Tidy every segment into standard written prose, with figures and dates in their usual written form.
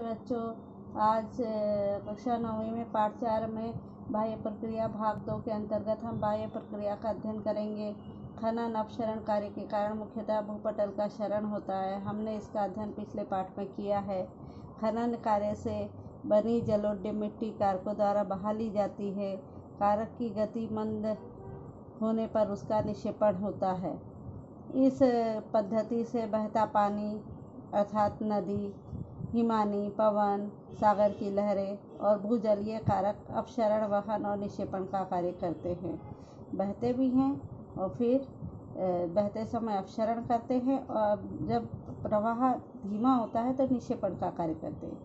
नमस्ते बच्चों। आज कक्षा 9वीं में पाठ 4 में बाह्य प्रक्रिया भाग 2 के अंतर्गत हम बाह्य प्रक्रिया का अध्ययन करेंगे। खनन अपक्षरण कार्य के कारण मुख्यतः भूपटल का क्षरण होता है। हमने इसका अध्ययन पिछले पाठ में किया है। खनन कार्य से बनी जलोढ़ मिट्टी कारकों द्वारा बहा ली जाती है। कारक की गति मंद होने पर उसका निक्षेपण होता है। इस पद्धति से बहता पानी अर्थात नदी, हिमानी, पवन, सागर की लहरें और भूजलीय कारक अपक्षरण, वहन और निक्षेपण का कार्य करते हैं। बहते भी हैं और फिर बहते समय अपक्षरण करते हैं, और जब प्रवाह धीमा होता है तो निक्षेपण का कार्य करते हैं।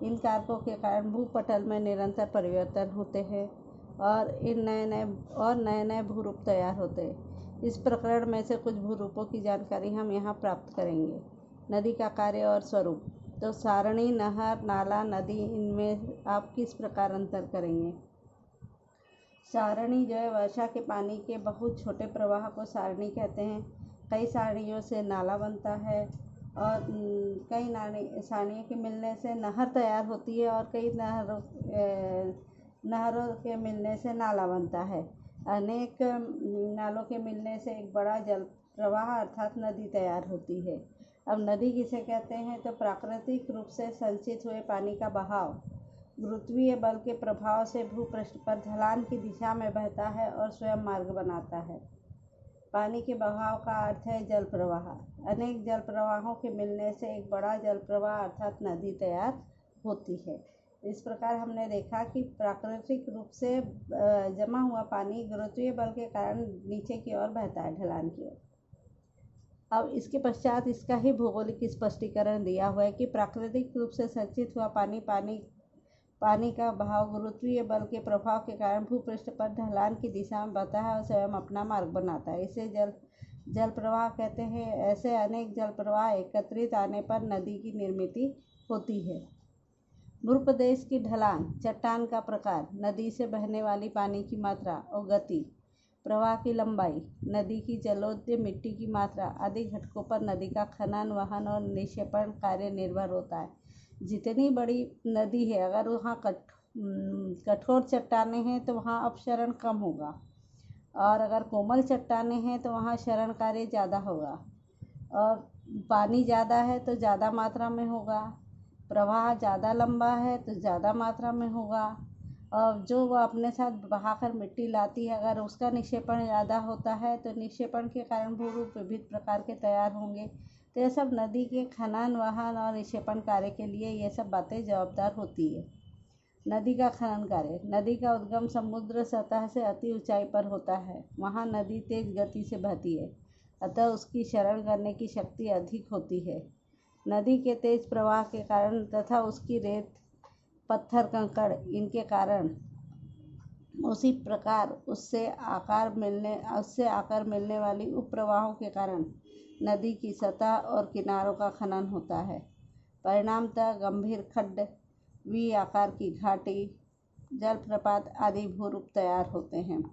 इन कारकों के कारण भूपटल में निरंतर परिवर्तन होते हैं और इन नए नए भूरूप तैयार होते हैं। इस प्रकरण में से कुछ भूरूपों की जानकारी हम यहाँ प्राप्त करेंगे। नदी का कार्य और स्वरूप। तो सारणी, नहर, नाला, नदी, इनमें आप किस प्रकार अंतर करेंगे। सारणी जो है वर्षा के पानी के बहुत छोटे प्रवाह को सारणी कहते हैं। कई सारणियों से नाला बनता है और कई सारणियों के मिलने से नहर तैयार होती है और कई नहरों के मिलने से नाला बनता है। अनेक नालों के मिलने से एक बड़ा जल प्रवाह अर्थात नदी तैयार होती है। अब नदी किसे कहते हैं, तो प्राकृतिक रूप से संचित हुए पानी का बहाव गुरुत्वीय बल के प्रभाव से भूपृष्ठ पर ढलान की दिशा में बहता है और स्वयं मार्ग बनाता है। पानी के बहाव का अर्थ है जल प्रवाह। अनेक जल प्रवाहों के मिलने से एक बड़ा जल प्रवाह अर्थात नदी तैयार होती है। इस प्रकार हमने देखा कि प्राकृतिक रूप से जमा हुआ पानी गुरुत्वीय बल के कारण नीचे की ओर बहता है, ढलान की ओर। अब इसके पश्चात इसका ही भौगोलिक स्पष्टीकरण दिया हुआ है कि प्राकृतिक रूप से संचित हुआ पानी का बहाव गुरुत्वीय बल के प्रभाव के कारण भूपृष्ठ पर ढलान की दिशा में बहता है और स्वयं अपना मार्ग बनाता है। इसे जल प्रवाह कहते हैं। ऐसे अनेक जल प्रवाह एकत्रित आने पर नदी की निर्मित होती है। भूप्रदेश की ढलान, चट्टान का प्रकार, नदी से बहने वाली पानी की मात्रा और गति, प्रवाह की लंबाई, नदी की जलोढ़ मिट्टी की मात्रा आदि घटकों पर नदी का खनन, वहन और निक्षेपण कार्य निर्भर होता है। जितनी बड़ी नदी है, अगर वहाँ कठोर चट्टानें हैं तो वहाँ अपक्षरण कम होगा, और अगर कोमल चट्टानें हैं तो वहाँ क्षरण कार्य ज़्यादा होगा, और पानी ज़्यादा है तो ज़्यादा मात्रा में होगा, प्रवाह ज़्यादा लंबा है तो ज़्यादा मात्रा में होगा, और जो वह अपने साथ बहाकर मिट्टी लाती है अगर उसका निक्षेपण ज़्यादा होता है तो निक्षेपण के कारण भूरूप विविध प्रकार के तैयार होंगे। तो ये सब नदी के खनन, वहन और निक्षेपण कार्य के लिए ये सब बातें जवाबदार होती है। नदी का खनन कार्य। नदी का उद्गम समुद्र सतह से अति ऊंचाई पर होता है। वहाँ नदी तेज गति से बहती है, अतः उसकी क्षरण करने की शक्ति अधिक होती है। नदी के तेज प्रवाह के कारण तथा उसकी रेत, पत्थर, कंकड़ इनके कारण उसी प्रकार उससे आकार मिलने वाली उपप्रवाहों के कारण नदी की सतह और किनारों का खनन होता है। परिणामतः गंभीर खड्ड, वी आकार की घाटी, जलप्रपात आदि भूरूप तैयार होते हैं।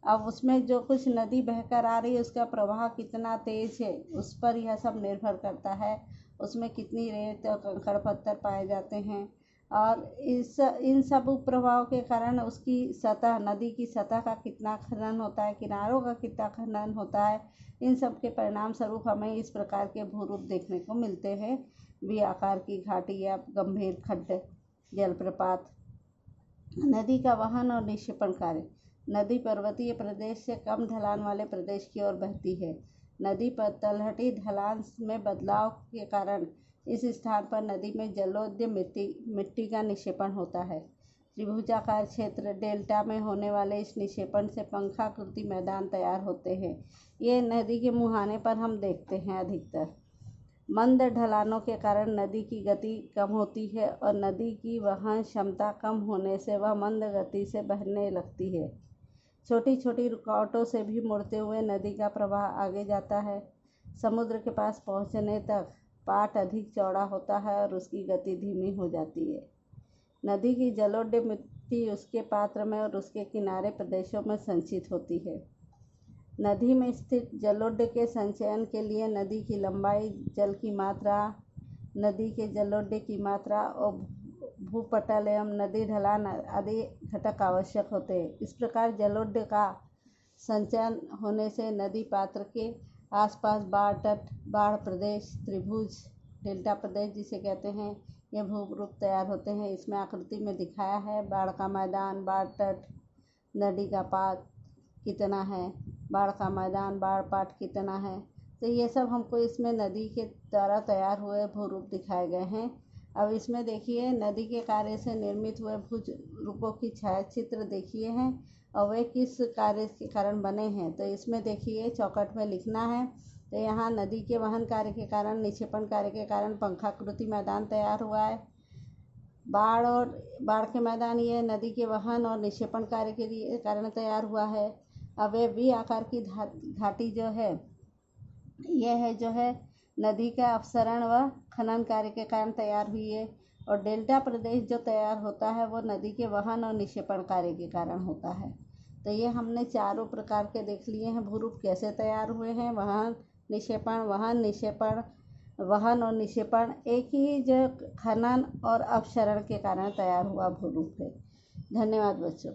अब उसमें जो कुछ नदी बहकर आ रही है उसका प्रवाह कितना तेज है उस पर यह सब निर्भर करता है। उसमें कितनी रेत और कंकड़ पत्थर पाए जाते हैं, और इन सब प्रभाव के कारण उसकी सतह, नदी की सतह का कितना खनन होता है, किनारों का कितना खनन होता है, इन सब के परिणाम स्वरूप हमें इस प्रकार के भूरूप देखने को मिलते हैं। वी आकार की घाटी या गंभीर खड्ड, जलप्रपात। नदी का वहन और निक्षेपण कार्य। नदी पर्वतीय प्रदेश से कम ढलान वाले प्रदेश की ओर बहती है। नदी पर तलहटी ढलान में बदलाव के कारण इस स्थान पर नदी में जलोढ़ मिट्टी का निक्षेपण होता है। त्रिभुजाकार क्षेत्र डेल्टा में होने वाले इस निक्षेपण से पंखाकृति मैदान तैयार होते हैं। ये नदी के मुहाने पर हम देखते हैं। अधिकतर मंद ढलानों के कारण नदी की गति कम होती है और नदी की वहन क्षमता कम होने से वह मंद गति से बहने लगती है। छोटी छोटी रुकावटों से भी मुड़ते हुए नदी का प्रवाह आगे जाता है। समुद्र के पास पहुंचने तक पाट अधिक चौड़ा होता है और उसकी गति धीमी हो जाती है। नदी की जलोढ़ मिट्टी उसके पात्र में और उसके किनारे प्रदेशों में संचित होती है। नदी में स्थित जलोढ़ के संचयन के लिए नदी की लंबाई, जल की मात्रा, नदी के जलोढ़ की मात्रा और भूपटल एवं नदी ढलान आदि घटक आवश्यक होते हैं। इस प्रकार जलोढ़ का संचयन होने से नदी पात्र के आसपास बाढ़ तट, बाढ़ प्रदेश, त्रिभुज, डेल्टा प्रदेश जिसे कहते हैं, ये भूरूप तैयार होते हैं। इसमें आकृति में दिखाया है बाढ़ का मैदान, बाढ़ तट, नदी का पाट कितना है, बाढ़ का मैदान, बाढ़ पाट कितना है। तो ये सब हमको इसमें नदी के द्वारा तैयार हुए भूरूप दिखाए गए हैं। अब इसमें देखिए नदी के कार्य से निर्मित हुए भूज रूपों की छायाचित्र देखिए हैं और वे किस कार्य के कारण बने हैं। तो इसमें देखिए चौखट में लिखना है। तो यहाँ नदी के वहन कार्य के कारण, निक्षेपण कार्य के कारण पंखाकृति मैदान तैयार हुआ है। बाढ़ के मैदान ये नदी के वहन और निक्षेपण कार्य के लिए कारण तैयार हुआ है। अब ये वी आकार की घाटी जो है, यह है जो है नदी का अपसरण व खनन कार्य के कारण तैयार हुई है। और डेल्टा प्रदेश जो तैयार होता है वो नदी के वहन और निक्षेपण कार्य के कारण होता है। तो ये हमने चारों प्रकार के देख लिए हैं भूरूप कैसे तैयार हुए हैं। वहन निक्षेपण, वहन और निक्षेपण एक ही जो खनन और अपसरण के कारण तैयार हुआ भूरूप है। धन्यवाद बच्चों।